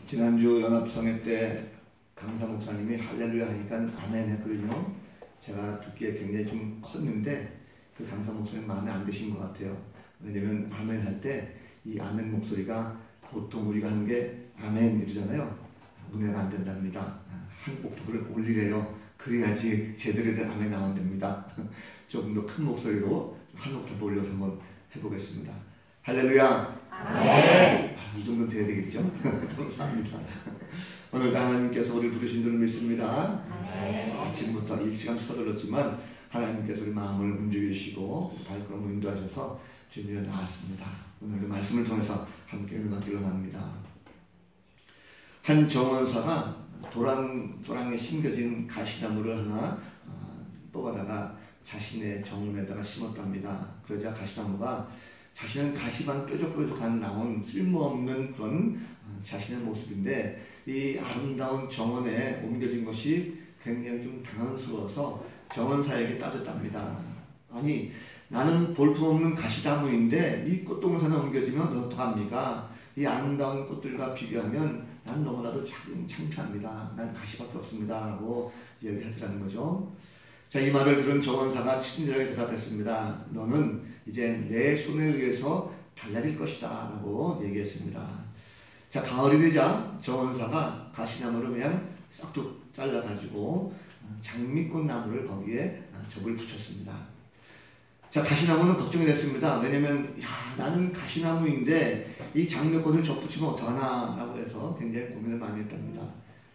지난주 연합성회 때 강사 목사님이 할렐루야 하니까 아멘 했거든요. 제가 듣기에 굉장히 좀 컸는데 그 강사 목사님 마음에 안 드신 것 같아요. 왜냐면 아멘 할 때 이 아멘 목소리가 보통 우리가 하는 게 아멘 이러잖아요. 은혜가 안 된답니다. 한 옥타브를 올리래요. 그래야지 제대로 된 아멘 나오면 됩니다. 조금 더 큰 목소리로 한 옥타브 올려서 한번 해보겠습니다. 할렐루야. 아멘. 이 정도는 돼야 되겠죠? 감사합니다. 오늘도 하나님께서 우리 부르신 줄을 믿습니다. 아멘. 아침부터 일찍 서둘렀지만 하나님께서 우리 마음을 움직이시고 발걸음을 인도하셔서 주님이 나왔습니다. 오늘도 말씀을 통해서 함께 은혜받기를 합니다. 한 정원사가 도랑에 심겨진 가시나무를 하나 뽑아다가 자신의 정원에다가 심었답니다. 그러자 가시나무가 자신은 가시만 뾰족뾰족한 나온 쓸모없는 그런 자신의 모습인데 이 아름다운 정원에 옮겨진 것이 굉장히 좀 당황스러워서 정원사에게 따졌답니다. 아니 나는 볼품없는 가시나무인데 이 꽃동산에 옮겨지면 어떡합니까? 이 아름다운 꽃들과 비교하면 난 너무나도 창피합니다. 난 가시밖에 없습니다. 라고 얘기하더라는 거죠. 자, 이 말을 들은 정원사가 친절하게 대답했습니다. 너는 이제 내 손에 의해서 달라질 것이다. 라고 얘기했습니다. 자, 가을이 되자 정원사가 가시나무를 그냥 싹둑 잘라가지고 장미꽃 나무를 거기에 접을 붙였습니다. 자, 가시나무는 걱정이 됐습니다. 왜냐면 나는 가시나무인데 이 장미꽃을 접붙이면 어떡하나 라고 해서 굉장히 고민을 많이 했답니다.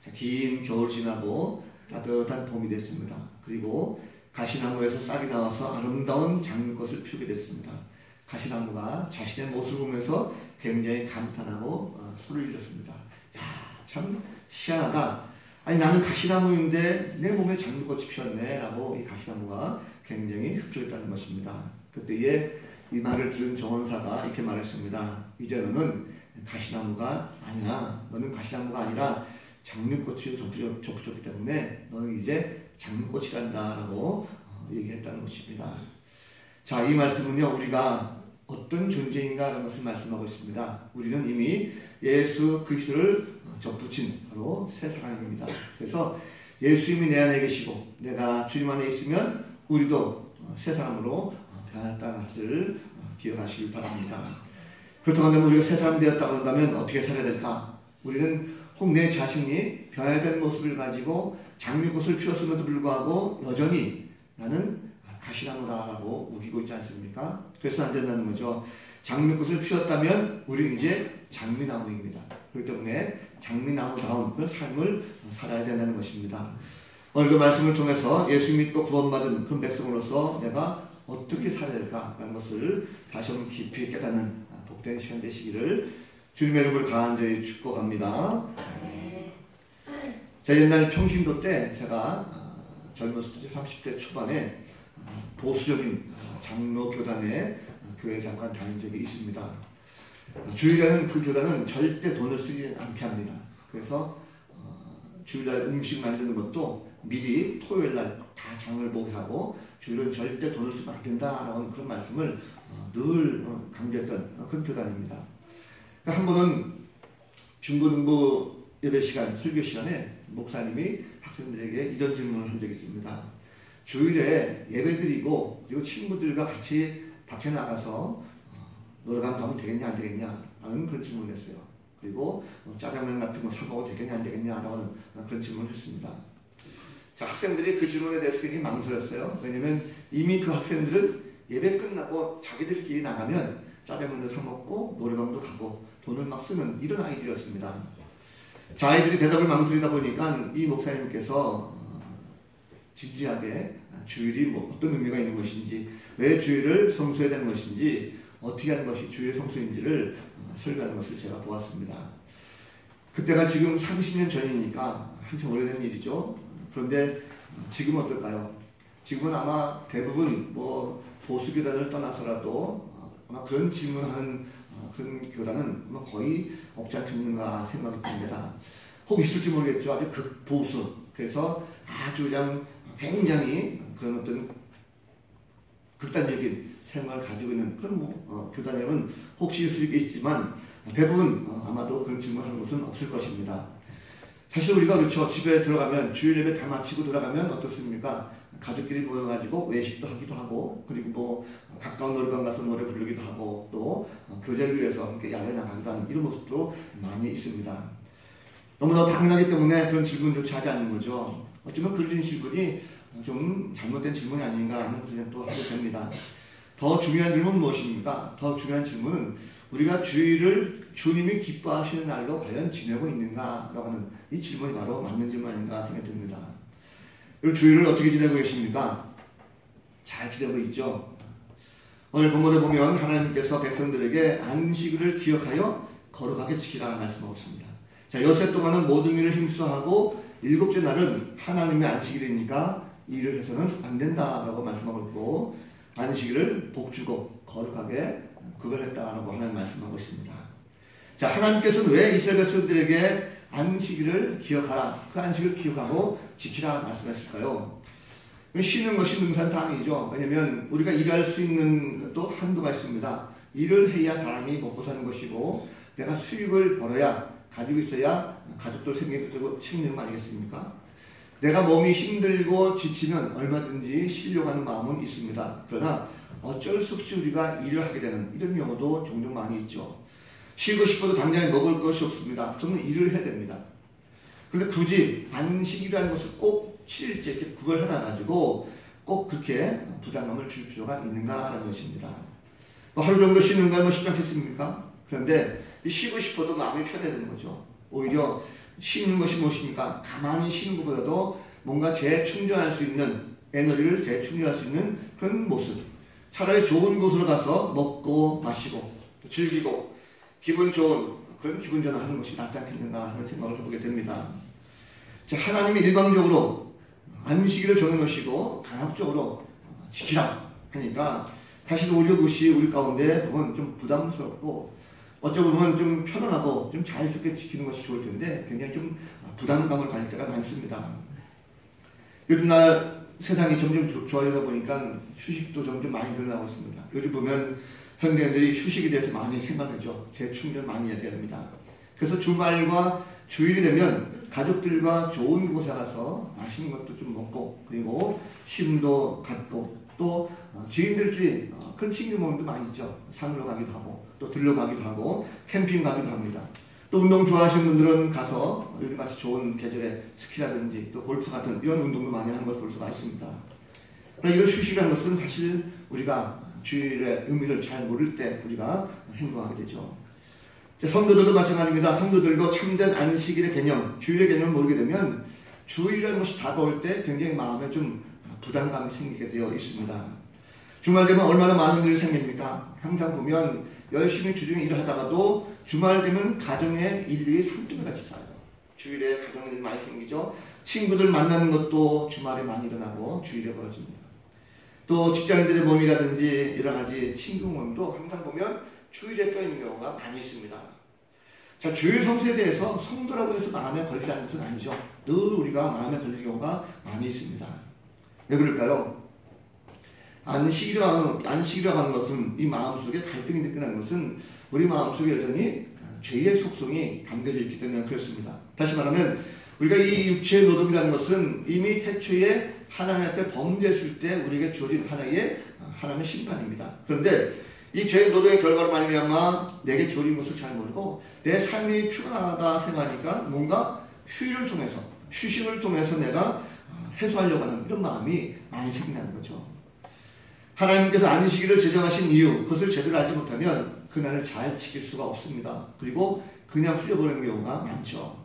자, 긴 겨울 지나고 따뜻한 봄이 됐습니다. 그리고 가시나무에서 싹이 나와서 아름다운 장미꽃을 피우게 됐습니다. 가시나무가 자신의 모습을 보면서 굉장히 감탄하고 소리를 질렀습니다. 야, 참 희한하다. 아니 나는 가시나무인데 내 몸에 장미꽃이 피었네 라고 이 가시나무가 굉장히 흡족했다는 것입니다. 그때에 이 말을 들은 정원사가 이렇게 말했습니다. 이제 너는 가시나무가 아니야. 너는 가시나무가 아니라 장미꽃이 접붙였기 때문에 너는 이제 장미꽃이란다 라고 얘기했다는 것입니다. 자, 이 말씀은요 우리가 어떤 존재인가 라는 것을 말씀하고 있습니다. 우리는 이미 예수 그리스도를 접붙인 바로 새 사람입니다. 그래서 예수님이 내 안에 계시고 내가 주님 안에 있으면 우리도 새 사람으로 변했다는 것을 기억하시길 바랍니다. 그렇다고 한다면 우리가 새 사람 되었다고 한다면 어떻게 살아야 될까? 우리는 혹 내 자신이 변화된 모습을 가지고 장미꽃을 피웠음에도 불구하고 여전히 나는 가시나무다라고 우기고 있지 않습니까? 그래서 안 된다는 거죠. 장미꽃을 피웠다면 우리는 이제 장미나무입니다. 그렇기 때문에 장미나무다운 그런 삶을 살아야 된다는 것입니다. 오늘 그 말씀을 통해서 예수 믿고 구원받은 그런 백성으로서 내가 어떻게 살아야 될까라는 것을 다시 한번 깊이 깨닫는 복된 시간 되시기를 주님의 이름으로 간절히 축복합니다. 자, 옛날 평신도 때 제가 젊었을 때 30대 초반에 보수적인 장로 교단에 교회 잠깐 다닌 적이 있습니다. 주일에는 그 교단은 절대 돈을 쓰지 않게 합니다. 그래서 주일날 음식 만드는 것도 미리 토요일날 다 장을 보게 하고 주일은 절대 돈을 쓰면 안 된다라는 그런 말씀을 늘 강조했던 그런 교단입니다. 한 번은 중고등부 예배 시간, 설교 시간에 목사님이 학생들에게 이런 질문을 한 적이 있습니다. 주일에 예배 드리고 그리고 친구들과 같이 밖에 나가서 노래방 가면 되겠냐 안 되겠냐 라는 그런 질문을 했어요. 그리고 짜장면 같은 거 사 먹어도 되겠냐 안 되겠냐 라는 그런 질문을 했습니다. 자, 학생들이 그 질문에 대해서 굉장히 망설였어요. 왜냐면 이미 그 학생들은 예배 끝나고 자기들끼리 나가면 짜장면도 사 먹고 노래방도 가고 돈을 막 쓰는 이런 아이들이었습니다. 자, 아이들이 대답을 망설이다 보니까 이 목사님께서 진지하게 주일이 뭐 어떤 의미가 있는 것인지, 왜 주일을 성수해야 되는 것인지, 어떻게 하는 것이 주일 성수인지를 설교하는 것을 제가 보았습니다. 그때가 지금 30년 전이니까 한참 오래된 일이죠. 그런데 지금은 어떨까요? 지금은 아마 대부분 뭐 보수교단을 떠나서라도 아마 그런 질문하는 그런 교단은 아마 거의 없지 않겠는가 생각이 듭니다. 혹 있을지 모르겠죠. 아주 극보수. 그래서 아주 그냥 굉장히 그런 어떤 극단적인 생각을 가지고 있는 그런 교단이라면 혹시 있을 수 있겠지만 대부분 아마도 그런 질문을 하는 것으로 것은 없을 것입니다. 사실 우리가 그렇죠. 집에 들어가면 주일 예배 다 마치고 들어가면 어떻습니까? 가족끼리 모여가지고 외식도 하기도 하고, 그리고 뭐 가까운 노래방 가서 노래 부르기도 하고, 또 교제를 위해서 함께 야외 나가기도 하는 이런 모습도 많이 있습니다. 너무나 당연하기 때문에 그런 질문조차 하지 않는 거죠. 어쩌면 그런 질문이 좀 잘못된 질문이 아닌가 하는 생각도 하게 됩니다. 더 중요한 질문은 무엇입니까? 더 중요한 질문은 우리가 주일을 주님이 기뻐하시는 날로 과연 지내고 있는가라고 하는 이 질문이 바로 맞는 질문 아닌가 생각이 듭니다. 그리고 주일을 어떻게 지내고 계십니까? 잘 지내고 있죠. 오늘 본문에 보면 하나님께서 백성들에게 안식일을 기억하여 거룩하게 지키라 말씀하고 있습니다. 자, 여세 동안은 모든 일을 힘써하고 일곱째 날은 하나님의 안식일이니까 일을 해서는 안 된다라고 말씀하고 있고, 안식일을 복주고 거룩하게 구별했다라고 하나님 말씀하고 있습니다. 자, 하나님께서는 왜 이스라엘 백성들에게 안식일을 기억하라, 그 안식을 기억하고 지키라 말씀했을까요? 쉬는 것이 능사탄이죠. 왜냐하면 우리가 일할 수 있는 또 한도가 있습니다. 일을 해야 사람이 먹고 사는 것이고, 내가 수익을 벌어야 가지고 있어야 가족들 생계도 챙기는 거 아니겠습니까? 내가 몸이 힘들고 지치면 얼마든지 쉬려고 하는 마음은 있습니다. 그러나 어쩔 수 없이 우리가 일을 하게 되는 이런 경우도 종종 많이 있죠. 쉬고 싶어도 당장에 먹을 것이 없습니다. 그러면 일을 해야 됩니다. 그런데 굳이 안식이라는 것을 꼭 실제 이렇게 구별해놔가지고 꼭 그렇게 부담감을 줄 필요가 있는가라는 것입니다. 뭐 하루 정도 쉬는 건 뭐 쉽지 않겠습니까? 그런데 쉬고 싶어도 마음이 편해지는 거죠. 오히려 쉬는 것이 무엇입니까? 가만히 쉬는 것보다도 뭔가 재충전할 수 있는, 에너지를 재충전할 수 있는 그런 모습. 차라리 좋은 곳으로 가서 먹고 마시고 즐기고 기분 좋은 그런 기분 전환하는 것이 낫지 않겠는가 하는 생각을 해보게 됩니다. 자, 하나님이 일방적으로 안식일을 정해놓으시고 강압적으로 지키라 하니까 사실 오히려 그것이 우리 가운데 보면 좀 부담스럽고 어쩌고 보면 좀 편안하고 좀 자연스럽게 지키는 것이 좋을 텐데 굉장히 좀 부담감을 가질 때가 많습니다. 요즘날 세상이 점점 좋아지다 보니까 휴식도 점점 많이 늘어나고 있습니다. 요즘 보면 현대인들이 휴식에 대해서 많이 생각하죠. 재충전 많이 이야기합니다. 그래서 주말과 주일이 되면 가족들과 좋은 곳에 가서 맛있는 것도 좀 먹고, 그리고 쉼도 갖고, 또 지인들끼리 그런 친구 모임도 많이 있죠. 산으로 가기도 하고, 또 들러 가기도 하고, 캠핑 가기도 합니다. 또 운동 좋아하시는 분들은 가서 요즘같이 좋은 계절에 스키라든지 또 골프 같은 이런 운동도 많이 하는 것을 볼 수가 있습니다. 그러나 이런 휴식이라는 것은 사실 우리가 주일의 의미를 잘 모를 때 우리가 행동하게 되죠. 성도들도 마찬가지입니다. 성도들도 참된 안식일의 개념, 주일의 개념을 모르게 되면 주일이라는 것이 다가올 때 굉장히 마음에 좀 부담감이 생기게 되어 있습니다. 주말 되면 얼마나 많은 일이 생깁니까? 항상 보면 열심히 주중에 일을 하다가도 주말 되면 가정에 일들이 산더미 같이 쌓여요. 주일에 가정 일이 많이 생기죠. 친구들 만나는 것도 주말에 많이 일어나고 주일에 벌어집니다. 또 직장인들의 모임이라든지 여러 가지 친구 모임도 항상 보면 주일에 껴있는 경우가 많이 있습니다. 자, 주일 성수에 대해서 성도라고 해서 마음에 걸리지 않는 것은 아니죠. 늘 우리가 마음에 걸리는 경우가 많이 있습니다. 왜 그럴까요? 안식이라고 하는 것은, 이 마음속에 갈등이 느껴나는 것은 우리 마음속에 여전히 죄의 속성이 담겨져 있기 때문에 그렇습니다. 다시 말하면 우리가 이 육체의 노동이라는 것은 이미 태초에 하나님 앞에 범죄했을 때 우리에게 주어진 하나님의 심판입니다. 그런데 이 죄의 노동의 결과로 말미암아 내게 주어진 것을 잘 모르고 내 삶이 피곤하다 생각하니까 뭔가 휴식을 통해서 내가 해소하려고 하는 이런 마음이 많이 생긴다는 거죠. 하나님께서 안식일을 제정하신 이유, 그것을 제대로 알지 못하면 그날을 잘 지킬 수가 없습니다. 그리고 그냥 흘려보내는 경우가 많죠.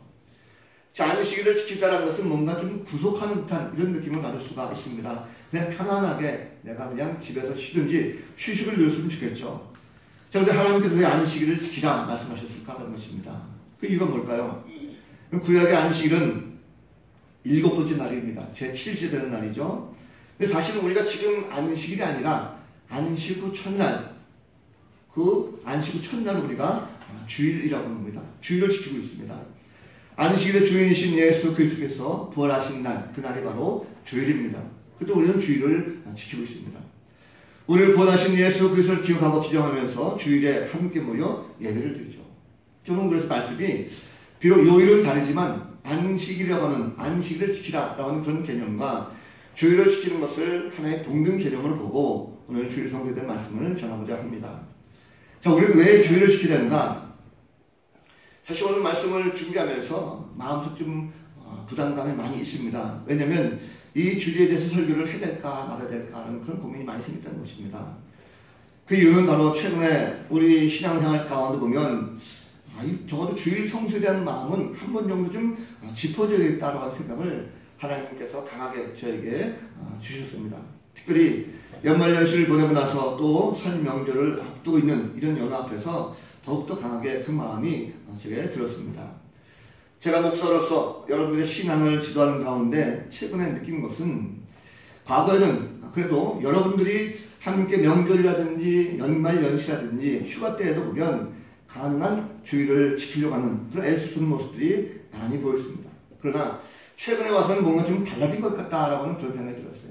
자, 안식일을 지키자는 것은 뭔가 좀 구속하는 듯한 이런 느낌을 받을 수가 있습니다. 그냥 편안하게 내가 그냥 집에서 쉬든지 휴식을 누렸으면 좋겠죠. 자, 근데 하나님께서 왜 안식일을 지키자 말씀하셨을까 하는 것입니다. 그 이유가 뭘까요? 구약의 안식일은 7번째 날입니다. 제7째 되는 날이죠. 근데 사실은 우리가 지금 안식일이 아니라 안식 후 첫날, 그 안식 후 첫날 우리가 주일이라고 합니다. 주일을 지키고 있습니다. 안식일의 주인이신 예수 그리스도께서 부활하신 날, 그날이 바로 주일입니다. 그래도 우리는 주일을 지키고 있습니다. 우리를 구원하신 예수 그리스도를 기억하고 기정하면서 주일에 함께 모여 예배를 드리죠. 저는 그래서 말씀이 비록 요일은 다르지만 안식이라고 하는 안식을 지키라라고 하는 그런 개념과 주일을 지키는 것을 하나의 동등 개념으로 보고 오늘 주일 성수에 대한 말씀을 전하고자 합니다. 자, 우리는 왜 주일을 지켜야 되는가? 사실 오늘 말씀을 준비하면서 마음속 좀 부담감이 많이 있습니다. 왜냐하면 이 주일에 대해서 설교를 해야 될까 말아야 될까 하는 그런 고민이 많이 생겼다는 것입니다. 그 이유는 바로 최근에 우리 신앙생활 가운데 보면 적어도 주일 성수에 대한 마음은 한 번 정도 좀 짚어줘야겠다라고 하는 생각을 하나님께서 강하게 저에게 주셨습니다. 특별히 연말연시를 보내고 나서 또 설 명절을 앞두고 있는 이런 연휴 앞에서 더욱더 강하게 그 마음이 제게 들었습니다. 제가 목사로서 여러분들의 신앙을 지도하는 가운데 최근에 느낀 것은 과거에는 그래도 여러분들이 함께 명절이라든지 연말연시라든지 휴가 때에도 보면 가능한 주의를 지키려고 하는 그런 애쓰는 모습들이 많이 보였습니다. 그러나 최근에 와서는 뭔가 좀 달라진 것 같다라고 하는 그런 생각이 들었어요.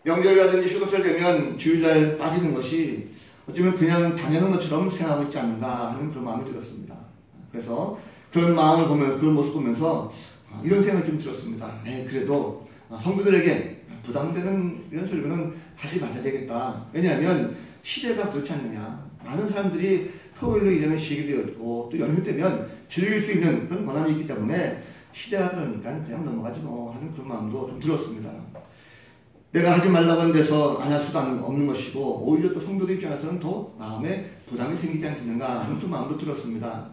명절이라든지 휴가철 되면 주일날 빠지는 것이 어쩌면 그냥 당연한 것처럼 생각하고 있지 않는가 하는 그런 마음이 들었습니다. 그래서 그런 마음을 보면서, 그런 모습 보면서 이런 생각이 좀 들었습니다. 그래도 성도들에게 부담되는 이런 설교는 하지 말아야 되겠다. 왜냐하면 시대가 그렇지 않느냐. 많은 사람들이 토요일로 이제는 쉬게 되었고 또 연휴 때면 즐길 수 있는 그런 권한이 있기 때문에 시대가 그러니까 그냥 넘어가지 뭐 하는 그런 마음도 좀 들었습니다. 내가 하지 말라고 하는 데서 안 할 수도 없는 것이고 오히려 또 성도들 입장에서는 더 마음에 부담이 생기지 않겠는가 하는 또 마음도 들었습니다.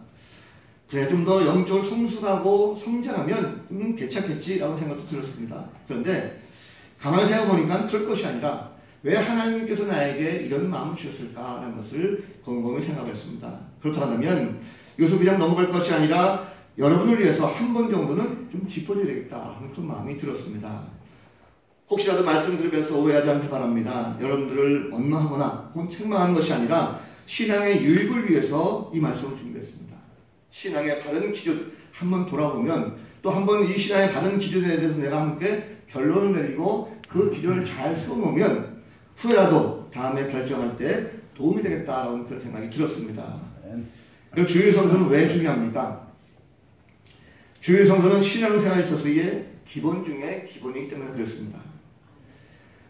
그래 좀 더 영적으로 성숙하고 성장하면 괜찮겠지라고 생각도 들었습니다. 그런데 가만히 생각해보니까 그럴 것이 아니라 왜 하나님께서 나에게 이런 마음을 주셨을까라는 것을 곰곰이 생각했습니다. 그렇다고 하면 이것을 그냥 넘어갈 것이 아니라 여러분을 위해서 한 번 정도는 좀 짚어줘야 되겠다 하는 그런 마음이 들었습니다. 혹시라도 말씀 들으면서 오해하지 않길 바랍니다. 여러분들을 원망하거나 혹은 책망하는 것이 아니라 신앙의 유익을 위해서 이 말씀을 준비했습니다. 신앙의 바른 기준 한번 돌아보면 또 한번 이 신앙의 바른 기준에 대해서 내가 함께 결론을 내리고 그 기준을 잘 세워놓으면 후회라도 다음에 결정할 때 도움이 되겠다라는 그런 생각이 들었습니다. 그럼 주일 성수는 왜 중요합니까? 주일 성수는 신앙생활에 있어서의 기본 중에 기본이기 때문에 그렇습니다.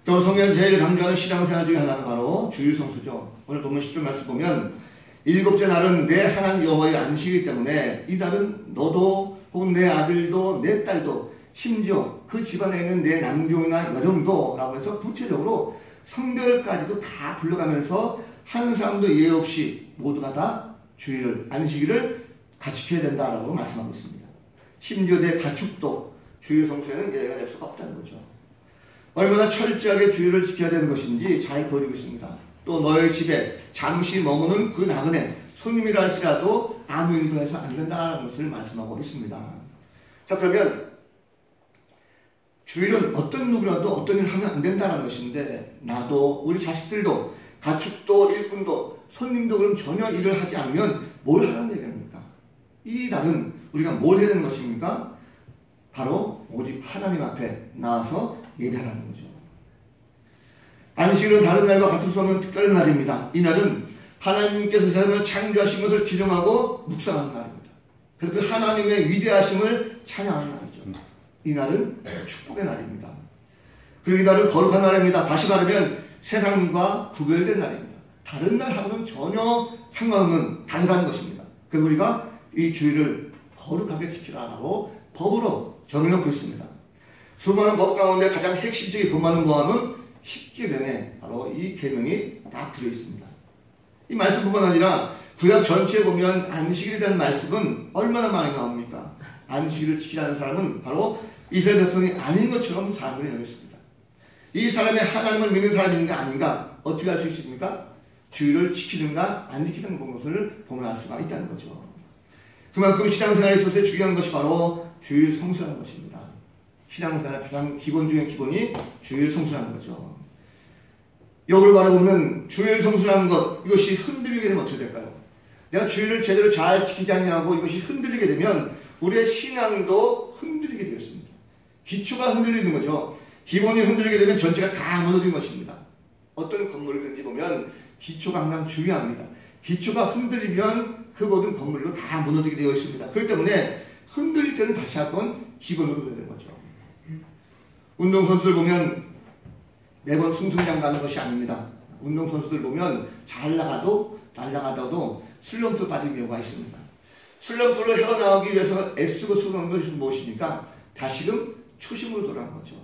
또 성경에서 제일 강조하는 신앙생활 중에 하나는 바로 주일 성수죠. 오늘 본문 10절 말씀 보면 일곱째 날은 내 하나님 여호와의 안식이기 때문에 이 날은 너도 혹은 내 아들도 내 딸도 심지어 그 집안에 있는 내 남종이나 여종도 라고 해서 구체적으로 성별까지도 다 불러가면서 한 사람도 예외 없이 모두가 다 주일을 안식일을 갖추어야 된다라고 말씀하고 있습니다. 심지어 내 가축도 주일 성수에는 예외가 될 수가 없다는 거죠. 얼마나 철저하게 주일을 지켜야 되는 것인지 잘 보여주고 있습니다. 또 너의 집에 잠시 머무는 그 나그네 손님이라 할지라도 아무 일도 해서 안 된다는 것을 말씀하고 있습니다. 자, 그러면 주일은 어떤 누구라도 어떤 일을 하면 안 된다는 것인데 나도 우리 자식들도 가축도 일꾼도 손님도 그럼 전혀 일을 하지 않으면 뭘 하라는 얘기입니까? 이 날은 우리가 뭘 해야 되는 것입니까? 바로 오직 하나님 앞에 나와서 예배하는 거죠. 안식일은 다른 날과 같을 수 없는 특별한 날입니다. 이 날은 하나님께서 세상을 창조하신 것을 기념하고 묵상하는 날입니다. 그래서 그 하나님의 위대하심을 찬양하는 날이죠. 이 날은 축복의 날입니다. 그리고 이 날은 거룩한 날입니다. 다시 말하면 세상과 구별된 날입니다. 다른 날하고는 전혀 상관없는 다르다는 것입니다. 그래서 우리가 이 주일을 거룩하게 지키라고 법으로 정해놓고 있습니다. 수많은 법 가운데 가장 핵심적인 법만은 뭐하면 10계명에 바로 이 계명이 딱 들어있습니다. 이 말씀뿐만 아니라 구약 전체에 보면 안식일에 대한 말씀은 얼마나 많이 나옵니까? 안식일을 지키라는 사람은 바로 이스라엘 백성이 아닌 것처럼 사람들이 여겼습니다. 이 사람이 하나님을 믿는 사람인가 아닌가 어떻게 알 수 있습니까? 주일을 지키는가 안 지키는 것을 보면 알 수가 있다는 거죠. 그만큼 신앙생활에 있어서 중요한 것이 바로 주일 성수라는 것입니다. 신앙생활의 가장 기본 중에 기본이 주일 성수라는 거죠. 여기를 바라보면 주일 성수라는 것, 이것이 흔들리게 되면 어떻게 될까요? 내가 주일을 제대로 잘 지키지 않냐고 이것이 흔들리게 되면 우리의 신앙도 흔들리게 되었습니다. 기초가 흔들리는 거죠. 기본이 흔들리게 되면 전체가 다 무너진 것입니다. 어떤 건물이든지 보면 기초가 항상 중요합니다. 기초가 흔들리면 그 그 모든 건물로 다 무너지게 되어 있습니다. 그렇기 때문에 흔들릴 때는 다시 한번 기본으로 되는 거죠. 운동선수들 보면 매번 승승장구하는 것이 아닙니다. 운동선수들 보면 잘 날아가다도 슬럼프에 빠진 경우가 있습니다. 슬럼프를 헤어나오기 위해서 애쓰고 수고한 것이 무엇입니까? 다시금 초심으로 돌아가는 거죠.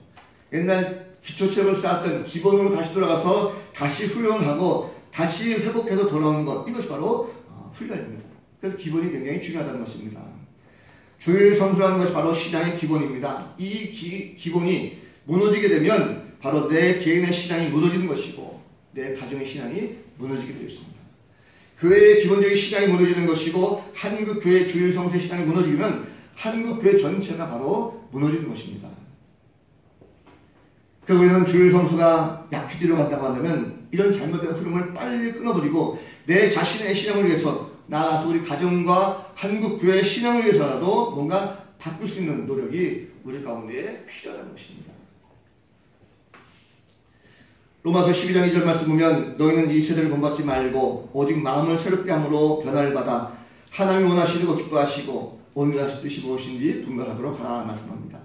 옛날 기초체력을 쌓았던 기본으로 다시 돌아가서 다시 훈련을 하고 다시 회복해서 돌아오는 것, 이것이 바로 훈련입니다. 그래서 기본이 굉장히 중요하다는 것입니다. 주일 성수라는 것이 바로 신앙의 기본입니다. 이 기본이 무너지게 되면 바로 내 개인의 신앙이 무너지는 것이고 내 가정의 신앙이 무너지게 되어 있습니다. 교회의 기본적인 신앙이 무너지는 것이고 한국교회 주일 성수의 신앙이 무너지면 한국교회 전체가 바로 무너지는 것입니다. 그래서 우리는 주일 성수가 약해지러 간다고 한다면 이런 잘못된 흐름을 빨리 끊어버리고 내 자신의 신앙을 위해서 나아가서 우리 가정과 한국교회의 신앙을 위해서라도 뭔가 바꿀 수 있는 노력이 우리 가운데 필요하다는 것입니다. 로마서 12장 2절 말씀 보면 너희는 이 세대를 본받지 말고 오직 마음을 새롭게 함으로 변화를 받아 하나님이 원하시고 기뻐하시고 온전하신 뜻이 무엇인지 분별하도록 하라 말씀합니다.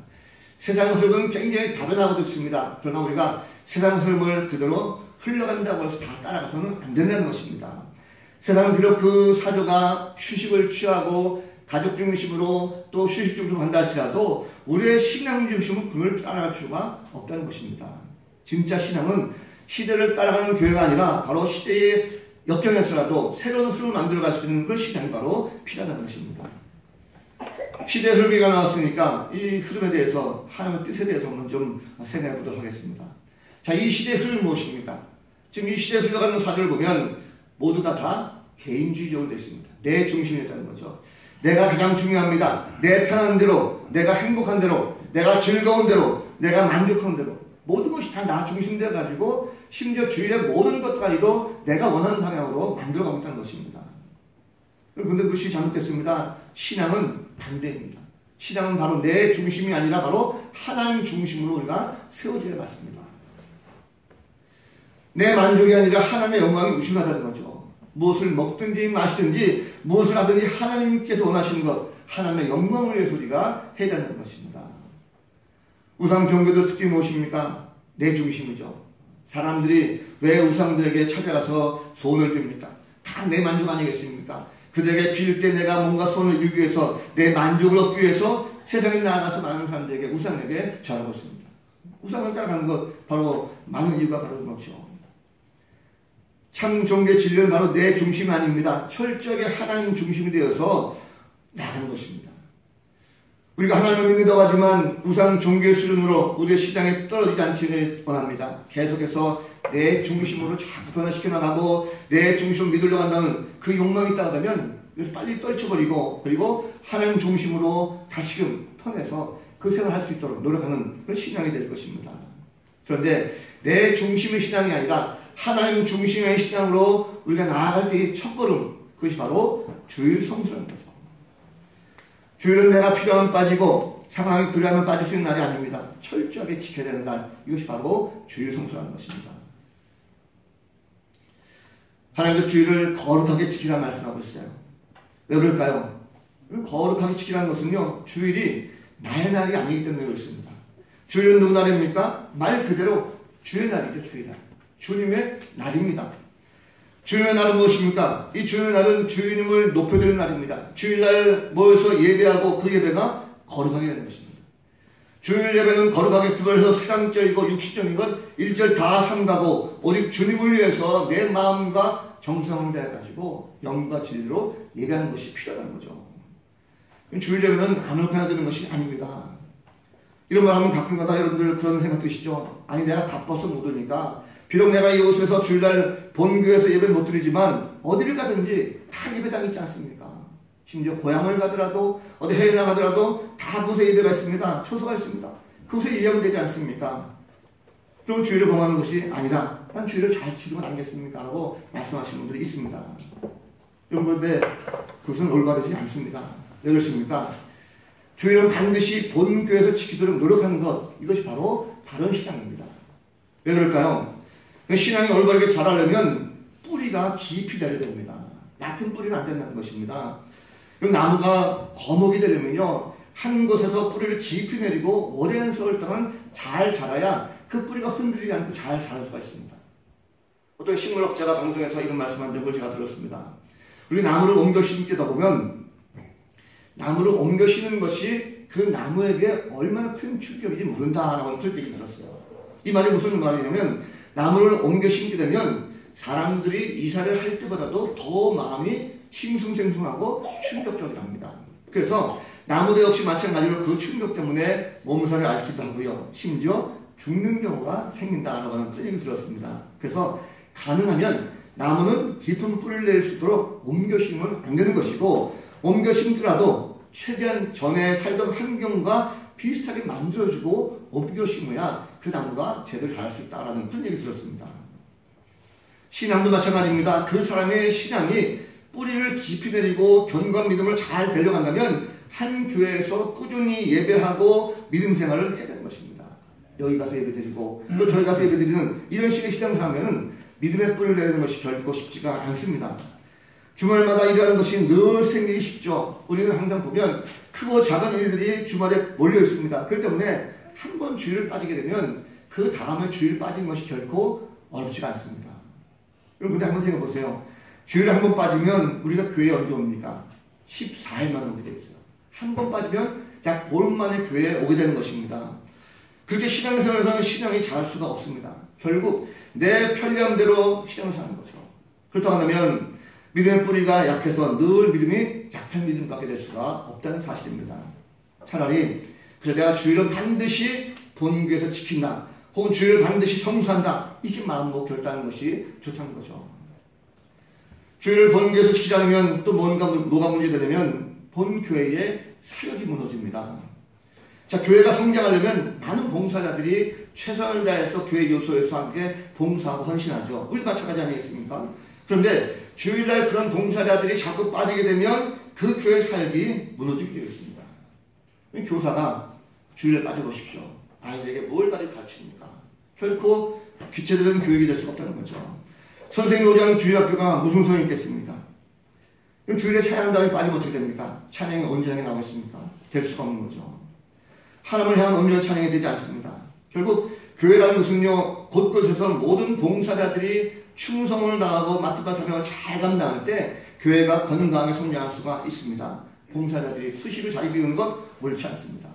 세상 흐름은 굉장히 다변화하고 있습니다. 그러나 우리가 세상 흐름을 그대로 흘러간다고 해서 다 따라가서는 안 된다는 것입니다. 세상은 비록 그 사조가 휴식을 취하고 가족 중심으로 또 휴식 중심으로 한다 할지라도 우리의 신앙 중심은 그걸 따라갈 필요가 없다는 것입니다. 진짜 신앙은 시대를 따라가는 교회가 아니라 바로 시대의 역경에서라도 새로운 흐름을 만들어갈 수 있는 그 신앙이 바로 필요하다는 것입니다. 시대 흐름이가 나왔으니까 이 흐름에 대해서 하나님의 뜻에 대해서 한번 좀 생각해 보도록 하겠습니다. 자, 이 시대의 흐름이 무엇입니까? 지금 이 시대에 흘러가는 사조를 보면 모두가 다 개인주의적으로 되어 있습니다. 내 중심이었다는 거죠. 내가 가장 중요합니다. 내 편한 대로, 내가 행복한 대로, 내가 즐거운 대로, 내가 만족한 대로 모든 것이 다 나 중심되어 가지고 심지어 주일의 모든 것까지도 내가 원하는 방향으로 만들어가고 있다는 것입니다. 그런데 그것이 잘못됐습니다. 신앙은 반대입니다. 신앙은 바로 내 중심이 아니라 바로 하나님 중심으로 우리가 세워져야 맞습니다. 내 만족이 아니라 하나님의 영광이 우선하다는 거죠. 무엇을 먹든지 마시든지 무엇을 하든지 하나님께서 원하시는 것, 하나님의 영광을 위해서 우리가 해야 한다는 것입니다. 우상 종교도 특징이 무엇입니까? 내 중심이죠. 사람들이 왜 우상들에게 찾아가서 소원을 빕니까? 다 내 만족 아니겠습니까? 그들에게 빌 때 내가 뭔가 소원을 이루기 위해서 내 만족을 얻기 위해서 세상에 나아가서 많은 사람들에게 우상에게 절하고 있습니다. 우상을 따라가는 것 바로 많은 이유가 바로 그렇죠. 참 종교의 진리는 바로 내 중심이 아닙니다. 철저하게 하나님 중심이 되어서 나가는 것입니다. 우리가 하나님을 믿는다고 하지만 우상 종교의 수준으로 우리의 신앙에 떨어지지 않기를 원합니다. 계속해서 내 중심으로 자꾸 변화시켜 나가고 내 중심을 믿으려고 한다는 그 욕망이 있다고 하면 빨리 떨쳐버리고 그리고 하나님 중심으로 다시금 턴해서 그 생활을 할 수 있도록 노력하는 그런 신앙이 될 것입니다. 그런데 내 중심의 신앙이 아니라 하나님 중심의 신앙으로 우리가 나아갈 때의 첫걸음, 그것이 바로 주일 성수라는 거죠. 주일은 내가 필요하면 빠지고 상황이 불리하면 빠질 수 있는 날이 아닙니다. 철저하게 지켜야 되는 날, 이것이 바로 주일 성수라는 것입니다. 하나님도 주일을 거룩하게 지키라는 말씀하고 있어요. 왜 그럴까요? 거룩하게 지키라는 것은요, 주일이 나의 날이 아니기 때문에 그렇습니다. 주일은 누구 날입니까? 말 그대로 주의 날이죠. 주의 날. 주님의 날입니다. 주님의 날은 무엇입니까? 이 주님의 날은 주님을 높여드리는 날입니다. 주일날 모여서 예배하고 그 예배가 거룩하게 되는 것입니다. 주일 예배는 거룩하게 구별해서 세상적이고 육신적인 것 일절 다 삼가고 오직 주님을 위해서 내 마음과 정성을 다해가지고 영과 진리로 예배하는 것이 필요하다는 거죠. 주일 예배는 아무렇게나 드리는 것이 아닙니다. 이런 말 하면 가끔가다 여러분들 그런 생각 드시죠? 아니 내가 바빠서 못 오니까 비록 내가 이곳에서 주일날 본교에서 예배 못 드리지만 어디를 가든지 다 예배당 있지 않습니까? 심지어 고향을 가더라도 어디 해외 나가더라도 다 그곳에 예배가 있습니다. 초소가 있습니다. 그곳에 예배하면 되지 않습니까? 그럼 주일을 범하는 것이 아니라 난 주일을 잘 지키면 아니겠습니까? 라고 말씀하시는 분들이 있습니다. 여러분 그런데 그것은 올바르지 않습니다. 왜 그렇습니까? 주일은 반드시 본교에서 지키도록 노력하는 것, 이것이 바로 바른 신앙입니다. 왜 그럴까요? 신앙이 올바르게 자라려면 뿌리가 깊이 달려야 됩니다. 얕은 뿌리는 안 된다는 것입니다. 나무가 거목이 되려면요, 한 곳에서 뿌리를 깊이 내리고 오랜 세월 동안 잘 자라야 그 뿌리가 흔들리지 않고 잘 자랄 수가 있습니다. 어떤 식물학자가 방송에서 이런 말씀한 적을 제가 들었습니다. 우리 나무를 옮겨 심기다 보면 나무를 옮겨 심는 것이 그 나무에게 얼마나 큰 충격인지 모른다라고 그런 얘기 들었어요. 이 말이 무슨 말이냐면 나무를 옮겨 심게 되면 사람들이 이사를 할 때보다도 더 마음이 싱숭생숭하고 충격적이랍니다. 그래서 나무도 역시 마찬가지로 그 충격 때문에 몸살을 앓기도 하고요. 심지어 죽는 경우가 생긴다라고 하는 그런 얘기를 들었습니다. 그래서 가능하면 나무는 깊은 뿌리를 낼 수 있도록 옮겨 심으면 안 되는 것이고, 옮겨 심더라도 최대한 전에 살던 환경과 비슷하게 만들어주고 옮겨 심어야 그 나무가 제대로 자랄 수 있다라는 그런 얘기를 들었습니다. 신앙도 마찬가지입니다. 그 사람의 신앙이 뿌리를 깊이 내리고 견고한 믿음을 잘 데려간다면 한 교회에서 꾸준히 예배하고 믿음 생활을 해야 되는 것입니다. 여기 가서 예배드리고 또 저희 가서 예배드리는 이런 식의 신앙생활하면 믿음의 뿌리를 내리는 것이 결코 쉽지가 않습니다. 주말마다 일하는 것이 늘 생기기 쉽죠. 우리는 항상 보면 크고 작은 일들이 주말에 몰려 있습니다. 그렇기 때문에 한 번 주일을 빠지게 되면 그 다음에 주일 빠진 것이 결코 어렵지가 않습니다. 여러분 근데 한번 생각해 보세요. 주일에 한 번 빠지면 우리가 교회에 언제 옵니까? 14일만 오게 돼 있어요. 한 번 빠지면 약 보름 만에 교회에 오게 되는 것입니다. 그렇게 신앙생활에서는 신앙이 자랄 수가 없습니다. 결국 내 편리함대로 신앙을 사는 거죠. 그렇다고 한다면 믿음의 뿌리가 약해서 늘 믿음이 약한 믿음 갖게 될 수가 없다는 사실입니다. 차라리 그래서 내가 주일은 반드시 본교에서 지킨다, 혹은 주일을 반드시 성수한다, 이렇게 마음먹고 결단하는 것이 좋다는 거죠. 주일을 본교에서 지키지 않으면 또 뭐가 문제되냐면 본교회의 사역이 무너집니다. 자, 교회가 성장하려면 많은 봉사자들이 최선을 다해서 교회 요소에서 함께 봉사하고 헌신하죠. 우리 마찬가지 아니겠습니까? 그런데 주일날 그런 봉사자들이 자꾸 빠지게 되면 그 교회 사역이 무너지게 되어 있습니다. 교사가 주일날 빠져보십시오. 아이들에게 뭘 가르칩니까? 결코 규칙적인 교육이 될 수가 없다는 거죠. 선생님 오지 않은 주일학교가 무슨 소용이 있겠습니까? 주일에 찬양단이 빠지면 어떻게 됩니까? 찬양이 언제 나오겠습니까? 될 수가 없는 거죠. 하나님을 향한 온전한 찬양이 되지 않습니다. 결국 교회라는 것은요, 곳곳에서 모든 봉사자들이 충성을 다하고 맡은 바 사명을 잘 감당할 때 교회가 건강하게 성장할 수가 있습니다. 봉사자들이 수시로 자리 비우는 것 옳지 않습니다.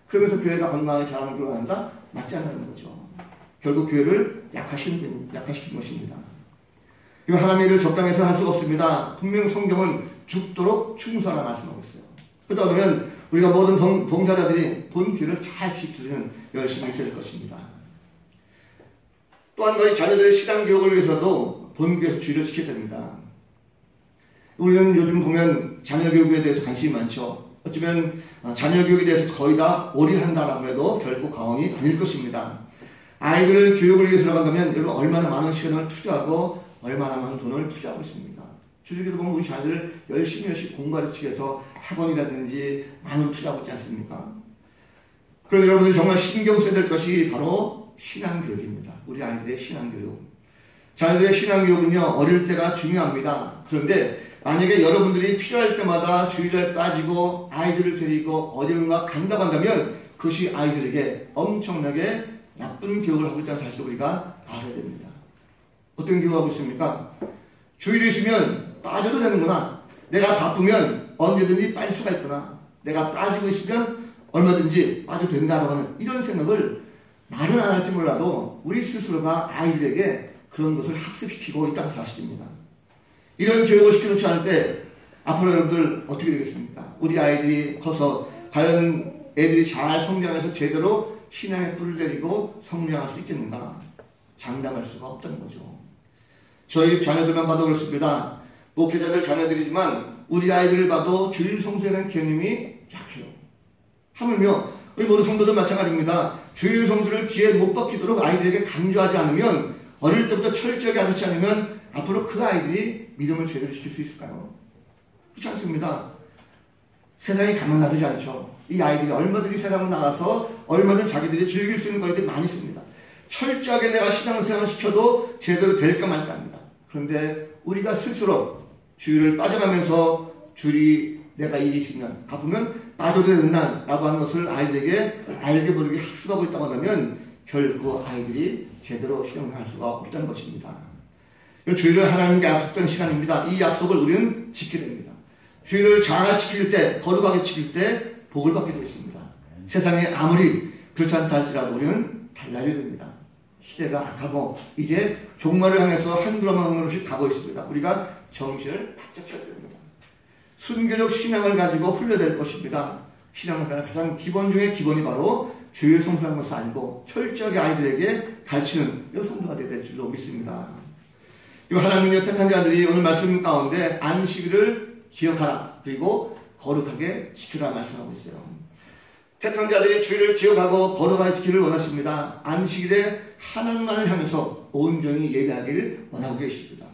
그러면서 교회가 건강하게 자라는 걸 한다? 맞지 않는 거죠. 결국 교회를 약화시키는 것입니다. 이 하나님의 일을 적당히 해서 할 수가 없습니다. 분명 성경은 죽도록 충성하라 말씀하고 있어요. 그러면 우리가 모든 봉사자들이 본교회를 잘 지키려면 열심히 있어야 될 것입니다. 또 한 가지 자녀들의 신앙교육을 위해서도 본교회에서 주의를 지켜야 됩니다. 우리는 요즘 보면 자녀교육에 대해서 관심이 많죠. 어쩌면 자녀교육에 대해서 거의 다 올인한다라고 해도 결코 과언이 아닐 것입니다. 아이들 교육을 위해서 나간다면 여러분 얼마나 많은 시간을 투자하고 얼마나 많은 돈을 투자하고 있습니까? 주중에도 보면 우리 자녀들 열심히 공부가르치기 위해서 학원이라든지 많은 투자하고 있지 않습니까? 그런데 여러분들이 정말 신경 써야 될 것이 바로 신앙교육입니다. 우리 아이들의 신앙교육. 자녀들의 신앙교육은요, 어릴 때가 중요합니다. 그런데 만약에 여러분들이 필요할 때마다 주일날 빠지고 아이들을 데리고 어디론가 간다고 한다면 그것이 아이들에게 엄청나게 나쁜 교육을 하고 있다는 사실을 우리가 알아야 됩니다. 어떤 교육을 하고 있습니까? 주일이 있으면 빠져도 되는구나. 내가 바쁘면 언제든지 빠질 수가 있구나. 내가 빠지고 있으면 얼마든지 빠져도 된다라고 하는 이런 생각을 말은 안 할지 몰라도 우리 스스로가 아이들에게 그런 것을 학습시키고 있다는 사실입니다. 이런 교육을 시켜놓지 않을 때 앞으로 여러분들 어떻게 되겠습니까? 우리 아이들이 커서 과연 애들이 잘 성장해서 제대로 신앙의 뿔을 내리고 성장할 수 있겠는가? 장담할 수가 없다는 거죠. 저희 자녀들만 봐도 그렇습니다. 목회자들 자녀들이지만 우리 아이들을 봐도 주일 성수에 대한 개념이 약해요. 하물며 우리 모든 성도들 마찬가지입니다. 주일 성수를 귀에 못 박히도록 아이들에게 강조하지 않으면, 어릴 때부터 철저하게 가르치지 않으면 앞으로 그 아이들이 믿음을 제대로 지킬 수 있을까요? 그렇지 않습니다. 세상이 가만 놔두지 않죠. 이 아이들이 얼마든지 세상을 나가서 얼마든지 자기들이 즐길 수 있는 것들이 많이 있습니다. 철저하게 내가 신앙생활을 시켜도 제대로 될까 말까 합니다. 그런데 우리가 스스로 주일을 빠져가면서 주일이 내가 일이 있으면 바쁘면 빠져도 된다 라고 하는 것을 아이들에게 알게 모르게 학습하고 있다고 한다면 결코 아이들이 제대로 실행할 수가 없다는 것입니다. 주일을 하나님께 약속된 시간입니다. 이 약속을 우리는 지켜야 됩니다. 주일을 잘 지킬 때, 거룩하게 지킬 때 복을 받게 되어 있습니다. 세상에 아무리 그렇지 않다 할지라도 우리는 달라져야 됩니다. 시대가 악하고 이제 종말을 향해서 한 걸음 한 걸음씩 가고 있습니다. 우리가 정신을 바짝 차려야 됩니다. 순교적 신앙을 가지고 훈련될 것입니다. 신앙생활의 가장 기본 중에 기본이 바로 주일 성수하는 것을 알고 철저하게 아이들에게 가르치는 이런 성도가 될 줄로 믿습니다. 이 하나님의 택한 자들이 오늘 말씀 가운데 안식일을 기억하라 그리고 거룩하게 지키라 말씀하고 있어요. 택한 자들이 주일을 기억하고 거룩하게 지키기를 원하십니다. 안식일에 하나님만을 향해서 온전히 예배하기를 원하고 계십니다.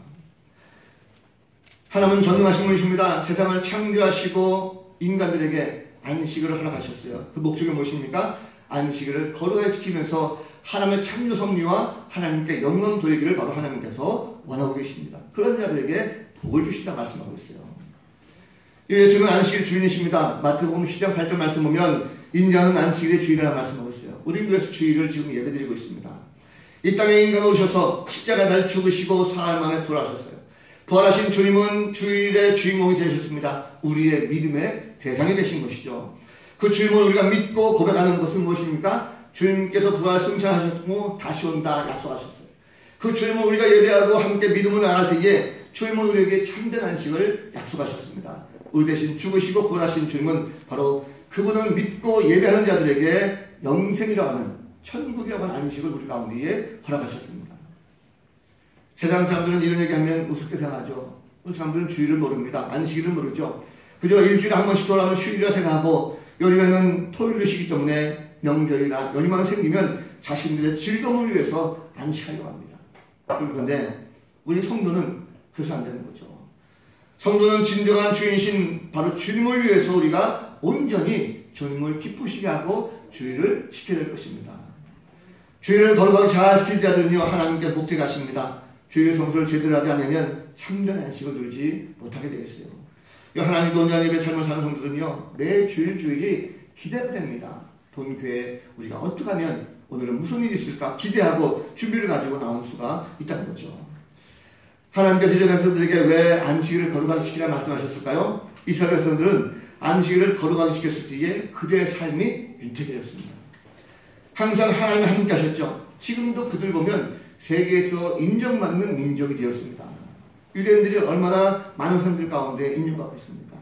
하나님은 전능하신 분이십니다. 세상을 창조하시고 인간들에게 안식일을 허락하셨어요. 그 목적이 무엇입니까? 안식일을 거룩하게 지키면서 하나님의 창조 섭리와 하나님께 영광 돌리기를 바로 하나님께서 원하고 계십니다. 그런 자들에게 복을 주신다 말씀하고 있어요. 예수는 안식일 주인이십니다. 마태복음 10장 8절 말씀 보면 인자는 안식일의 주일이라고 말씀하고 있어요. 우리는 그래서 주일을 지금 예배드리고 있습니다. 이 땅에 인간 오셔서 십자가 달 죽으시고 사흘 만에 부활하셨어요. 부활하신 주님은 주일의 주인공이 되셨습니다. 우리의 믿음의 대상이 되신 것이죠. 그 주님을 우리가 믿고 고백하는 것은 무엇입니까? 주님께서 부활 승천하셨고 다시 온다 약속하셨어요. 그 주님을 우리가 예배하고 함께 믿음을 나갈 때에 주님은 우리에게 참된 안식을 약속하셨습니다. 우리 대신 죽으시고 부활하신 주님은 바로 그분을 믿고 예배하는 자들에게 영생이라고 하는 천국이라고 하는 안식을 우리 가운데에 허락하셨습니다. 세상 사람들은 이런 얘기하면 우습게 생각하죠. 우리 사람들은 주일을 모릅니다. 안식일을 모르죠. 그저 일주일에 한 번씩 돌아오면 휴일이라 생각하고 요즘에는 토요일을 쉬기 때문에 명절이나 연휴만 생기면 자신들의 즐거움을 위해서 안식하려고 합니다. 그런데 우리 성도는 그래서 안 되는 거죠. 성도는 진정한 주인이신 바로 주님을 위해서 우리가 온전히 주님을 기쁘시게 하고 주일을 지켜야 될 것입니다. 주일을 거룩하게 잘 지킬 자들은요 하나님께서 복되게 하십니다. 주일 성수를 제대로 하지 않으면 참된 안식을 누리지 못하게 되겠어요. 하나님과 온전한 예배 삶을 사는 성도들은요 매 주일이 기대됩니다. 본교회에 우리가 어떻게 하면 오늘은 무슨 일이 있을까 기대하고 준비를 가지고 나올 수가 있다는 거죠. 하나님께서 이스라엘 백성들에게 왜 안식일을 거룩하게 지키라 말씀하셨을까요? 이스라엘 백성들은 안식일을 거룩하게 지켰을 때에 그들의 삶이 윤택해졌습니다. 항상 하나님과 함께 하셨죠. 지금도 그들 보면 세계에서 인정받는 민족이 되었습니다. 유대인들이 얼마나 많은 사람들 가운데 인정받고 있습니다.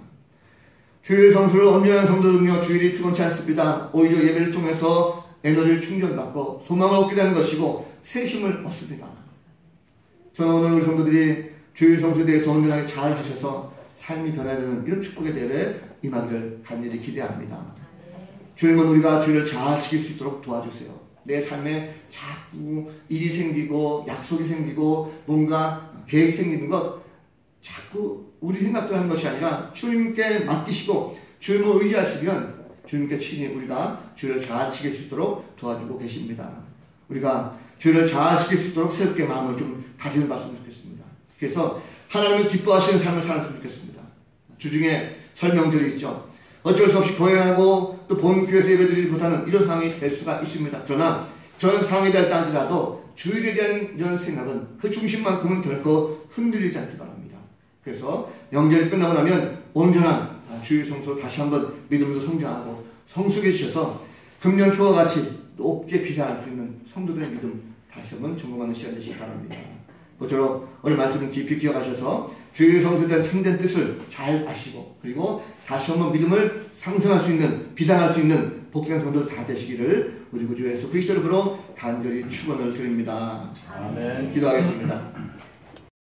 주일 성수를 온전한 성도는요 주일이 피곤치 않습니다. 오히려 예배를 통해서 에너지를 충전받고 소망을 얻게 되는 것이고 새심을 얻습니다. 저는 오늘 우리 성도들이 주일 성수에 대해서 온전하게 잘 하셔서 삶이 변화되는 이런 축복의 대회에 임하기를 간절히 기대합니다. 주님은 우리가 주일을 잘 지킬 수 있도록 도와주세요. 내 삶에 자꾸 일이 생기고 약속이 생기고 뭔가 계획이 생기는 것 자꾸 우리 생각대로 하는 것이 아니라 주님께 맡기시고 주님을 의지하시면 주님께 친히 우리가 주일을 잘 지킬 수 있도록 도와주고 계십니다. 우리가 주일을 잘 지킬 수 있도록 새롭게 마음을 좀 다지는 봤으면 좋겠습니다. 그래서 하나님을 기뻐하시는 삶을 살았으면 좋겠습니다. 주중에 설명들이 있죠. 어쩔 수 없이 거행하고 또 본 교회에서 예배드리지 못하는 이런 상황이 될 수가 있습니다. 그러나 저는 상황이 될다 할지라도 주일에 대한 이런 생각은 그 중심만큼은 결코 흔들리지 않기 바랍니다. 그래서 명절이 끝나고 나면 온전한 주일 성수로 다시 한번 믿음으로 성장하고 성숙해 주셔서 금년 초와 같이 높게 비상할 수 있는 성도들의 믿음 다시 한번 점검하는 시간 되시기 바랍니다. 모쪼록 오늘 말씀을 깊이 기억하셔서 주일 성수에 대한 참된 뜻을 잘 아시고 그리고 다시 한번 믿음을 상승할 수 있는 비상할 수 있는 복된 성도 다 되시기를 우리 구주 예수 그리스도로 간절히 축원을 드립니다. 아멘. 기도하겠습니다.